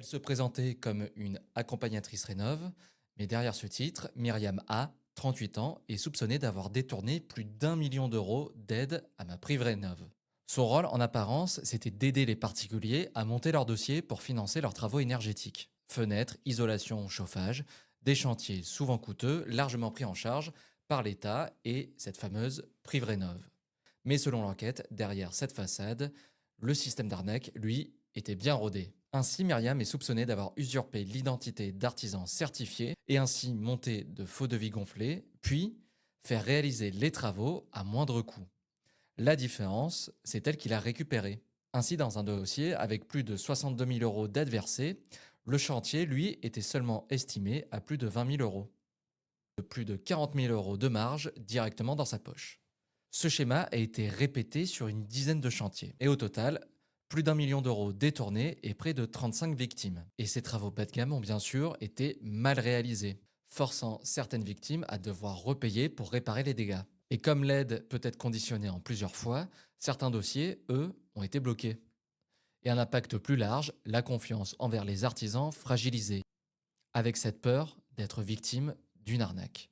Elle se présentait comme une accompagnatrice rénov, mais derrière ce titre, Myriam A, 38 ans, est soupçonnée d'avoir détourné plus d'1 million d'euros d'aide à ma prime rénov. Son rôle, en apparence, c'était d'aider les particuliers à monter leur dossier pour financer leurs travaux énergétiques. Fenêtres, isolation, chauffage, des chantiers souvent coûteux, largement pris en charge par l'État et cette fameuse prime rénov. Mais selon l'enquête, derrière cette façade, le système d'arnaque, lui, était bien rodé. Ainsi, Myriam est soupçonnée d'avoir usurpé l'identité d'artisans certifiés et ainsi monté de faux devis gonflés, puis faire réaliser les travaux à moindre coût. La différence, c'est elle qui l'a récupérée. Ainsi, dans un dossier avec plus de 62 000 euros d'aide versée, le chantier, lui, était seulement estimé à plus de 20 000 euros. Plus de 40 000 euros de marge directement dans sa poche. Ce schéma a été répété sur une dizaine de chantiers. Et au total, plus d'1 million d'euros détournés et près de 35 victimes. Et ces travaux bas de gamme ont bien sûr été mal réalisés, forçant certaines victimes à devoir repayer pour réparer les dégâts. Et comme l'aide peut être conditionnée en plusieurs fois, certains dossiers, eux, ont été bloqués. Et un impact plus large, la confiance envers les artisans fragilisée, avec cette peur d'être victime d'une arnaque.